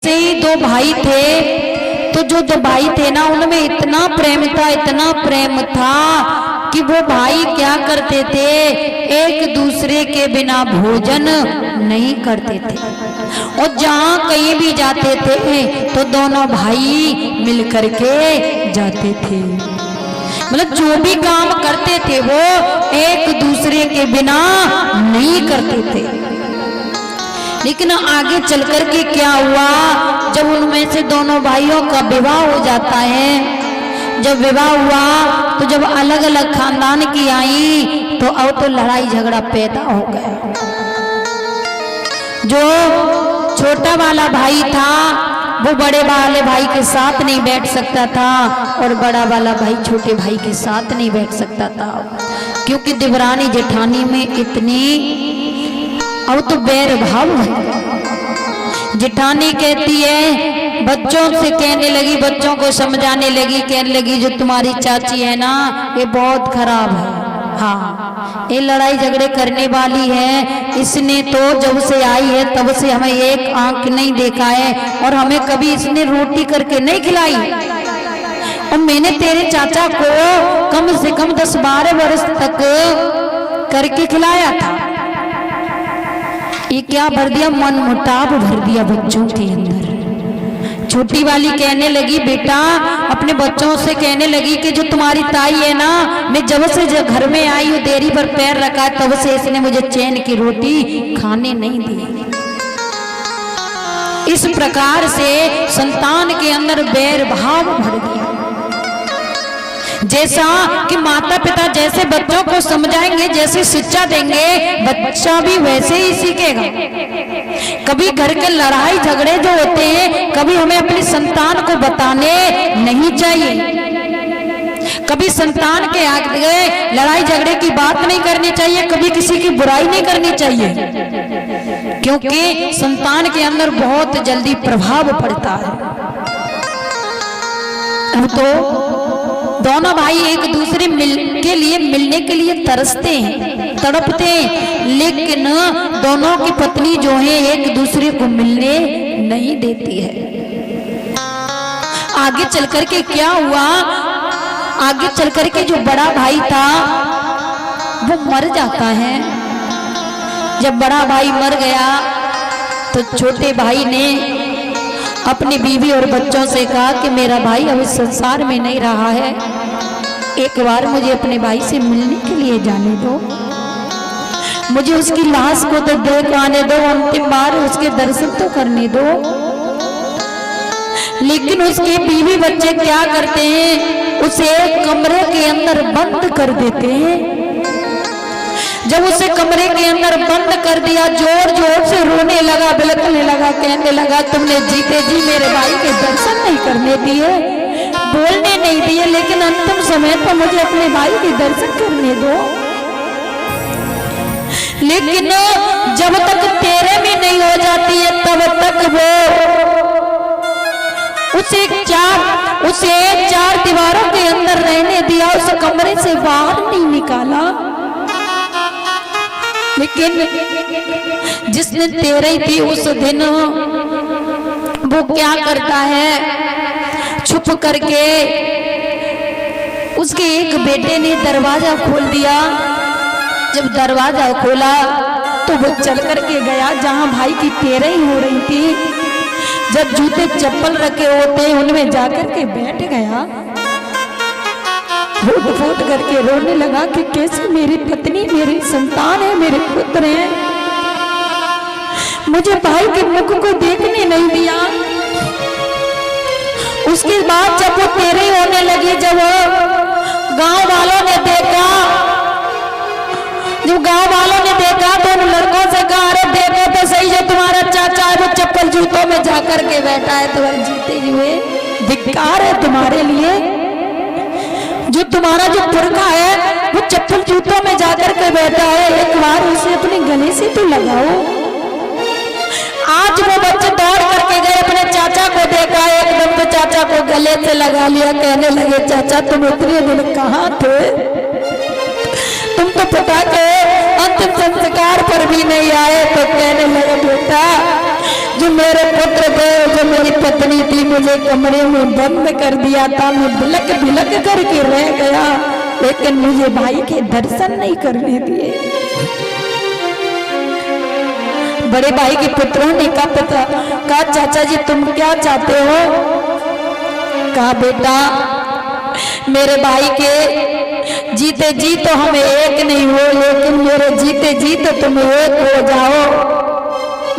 ऐसे ही दो भाई थे, तो जो दो भाई थे ना उनमें इतना प्रेम था कि वो भाई क्या करते थे, एक दूसरे के बिना भोजन नहीं करते थे। और जहाँ कहीं भी जाते थे तो दोनों भाई मिल करके जाते थे। मतलब जो भी काम करते थे वो एक दूसरे के बिना नहीं करते थे। लेकिन आगे चल कर के क्या हुआ, जब उनमें से दोनों भाइयों का विवाह हो जाता है, जब विवाह हुआ तो जब अलग अलग खानदान की आई तो अब तो लड़ाई झगड़ा पैदा हो गया। जो छोटा वाला भाई था वो बड़े वाले भाई के साथ नहीं बैठ सकता था और बड़ा वाला भाई छोटे भाई के साथ नहीं बैठ सकता था, क्योंकि देवरानी जेठानी में इतनी अब तो बैर भाव है। जेठानी कहती है, बच्चों से कहने लगी, बच्चों को समझाने लगी, कहने लगी जो तुम्हारी चाची है ना ये बहुत खराब है, हाँ ये लड़ाई झगड़े करने वाली है, इसने तो जब से आई है तब से हमें एक आंख नहीं देखा है और हमें कभी इसने रोटी करके नहीं खिलाई। और मैंने तेरे चाचा को कम से कम 10-12 वर्ष तक करके खिलाया था। ये क्या भर दिया, मन मुटाव भर दिया बच्चों के अंदर। छोटी वाली कहने लगी, बेटा अपने बच्चों से कहने लगी कि जो तुम्हारी ताई है ना, मैं जब से घर में आई हूँ देरी पर पैर रखा है तब से इसने मुझे चैन की रोटी खाने नहीं दी। इस प्रकार से संतान के अंदर बैर भाव भर गया। जैसा कि माता पिता जैसे बच्चों को समझाएंगे, जैसे शिक्षा देंगे, बच्चा भी वैसे ही सीखेगा। कभी घर के लड़ाई झगड़े जो होते हैं कभी हमें अपनी संतान को बताने नहीं चाहिए। कभी संतान के आगे लड़ाई झगड़े की बात नहीं करनी चाहिए, कभी किसी की बुराई नहीं करनी चाहिए, क्योंकि संतान के अंदर बहुत जल्दी प्रभाव पड़ता है। अब तो दोनों भाई एक दूसरे मिलने के लिए तरसते हैं, तड़पते हैं, लेकिन दोनों की पत्नी जो है एक दूसरे को मिलने नहीं देती है। आगे चल कर के क्या हुआ, आगे चल कर के जो बड़ा भाई था वो मर जाता है। जब बड़ा भाई मर गया तो छोटे भाई ने अपनी बीवी और बच्चों से कहा कि मेरा भाई अब इस संसार में नहीं रहा है, एक बार मुझे अपने भाई से मिलने के लिए जाने दो, मुझे उसकी लाश को तो देख आने दो, अंतिम बार उसके दर्शन तो करने दो। लेकिन उसके बीवी बच्चे क्या करते हैं, उसे कमरे के अंदर बंद कर देते हैं। जब उसे कमरे के अंदर बंद कर दिया, जोर जोर से रोने लगा, बिलखने लगा, कहने लगा तुमने जीते जी मेरे भाई के दर्शन नहीं करने दिए, बोलने नहीं दिए, लेकिन अंतिम समय पर मुझे अपने भाई के दर्शन करने दो। लेकिन जब तक तेरे में नहीं हो जाती है तब तक वो उसे चार दीवारों के अंदर रहने दिया, उस कमरे से बाहर नहीं निकाला। लेकिन जिस दिन तेरह थी उस दिन वो क्या करता है, छुप करके उसके एक बेटे ने दरवाजा खोल दिया। जब दरवाजा खोला तो वो चल करके गया जहां भाई की तेरह ही हो रही थी। जब जूते चप्पल रखे होते उनमें जाकर के बैठ गया, फूट फूट करके रोने लगा कि कैसे मेरी पत्नी, मेरी संतान है, मेरे पुत्र हैं, मुझे भाई के मुख को देखने नहीं दिया। उसके बाद जब वो तेरे होने लगी, जब गांव वालों ने देखा, जब गांव वालों ने देखा तो उन लड़कों से कहा, अरे देखो तो सही जो तुम्हारा चाचा है वो चप्पल जूतों में जाकर के बैठा है, तुम्हारे जीते हुए धिक्कार है तुम्हारे लिए। जो तुम्हारा जो पुरखा है वो चप्पल जूतों में जाकर के बैठा है, एक बार उसे अपने गले से तो लगाओ। आज वो बच्चे दौड़ करके गए, अपने चाचा को देखा, एकदम तो चाचा को गले से लगा लिया, कहने लगे चाचा तुम इतने दिन कहाँ थे, तुम तो पिता के अंतिम संस्कार पर भी नहीं आए। तो कहने लगे बेटा जो मेरे पुत्र थे, जो मेरी पत्नी थी, मुझे कमरे में बंद कर दिया था, मैं बिलक बिलक करके रह गया, लेकिन मुझे भाई के दर्शन नहीं करने दिए। बड़े भाई के पुत्रों ने कहा चाचा जी तुम क्या चाहते हो? कहा बेटा मेरे भाई के जीते जी तो हम एक नहीं हो, लेकिन मेरे जीते जी तो तुम एक हो जाओ।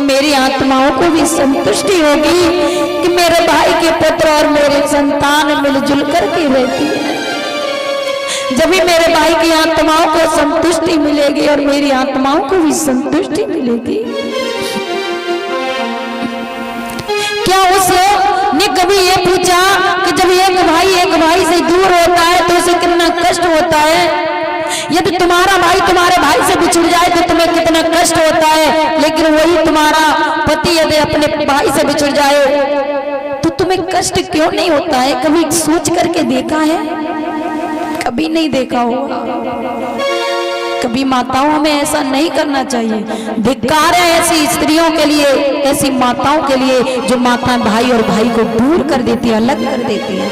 मेरी आत्माओं को भी संतुष्टि होगी कि मेरे भाई के पुत्र और मेरे संतान मिलजुल करके रहती है। जब भी मेरे भाई की आत्माओं को संतुष्टि मिलेगी और मेरी आत्माओं को भी संतुष्टि मिलेगी। क्या उसने कभी ये पूछा कि जब एक भाई से दूर होता है तो उसे कितना कष्ट होता है? यदि तुम्हारा भाई तुम्हारे भाई से बिछुड़ जाए तो तुम्हें कितना कष्ट होता है, लेकिन वही तुम्हारा पति यदि अपने भाई से बिछुड़ जाए तो तुम्हें कष्ट क्यों नहीं होता है? कभी सोच करके देखा है? कभी नहीं देखा होगा। कभी माताओं में ऐसा नहीं करना चाहिए। धिक्कार है ऐसी स्त्रियों के लिए, ऐसी माताओं के लिए जो माता भाई और भाई को दूर कर देती है, अलग कर देती है।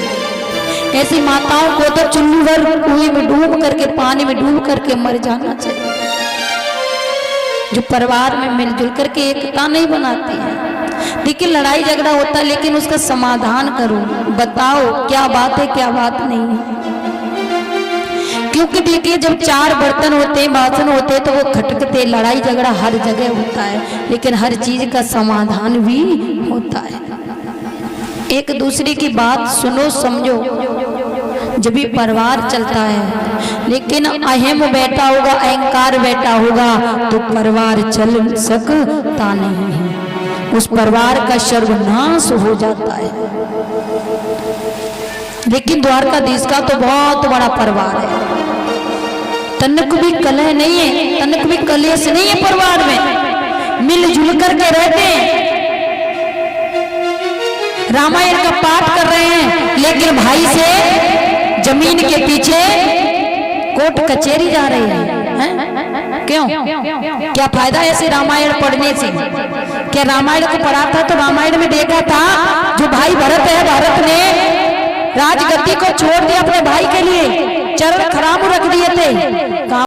ऐसी माताओं को तो चुल्लू भर कुएं में डूब करके, पानी में डूब करके मर जाना चाहिए, जो परिवार में मिलजुल करके एकता नहीं बनाती है। देखिए लड़ाई झगड़ा होता है, लेकिन उसका समाधान करो, बताओ क्या बात है क्या बात नहीं है। क्योंकि देखिए जब चार बर्तन होते हैं, बासन होते हैं, तो वो खटकते, लड़ाई झगड़ा हर जगह होता है, लेकिन हर चीज का समाधान भी होता है। एक दूसरे की बात सुनो समझो, जब भी परिवार चलता है। लेकिन अहम बैठा होगा, अहंकार बैठा होगा तो परिवार चल सकता नहीं है, उस परिवार का सर्वनाश हो जाता है। लेकिन द्वारकाधीश का तो बहुत बड़ा परिवार है, तनिक भी कलह नहीं है, तनिक भी कलेश नहीं है परिवार में, मिलजुल करके रहते हैं। रामायण का पाठ कर रहे हैं, लेकिन भाई से जमीन के पीछे कोर्ट कचहरी जा रही है। क्यों? क्या फायदा ऐसे रामायण पढ़ने से? क्या रामायण को पढ़ा था तो रामायण में देखा था जो भाई भरत है, भरत ने राजगद्दी को छोड़ दिया अपने भाई के लिए, चरण खराब रख दिए थे।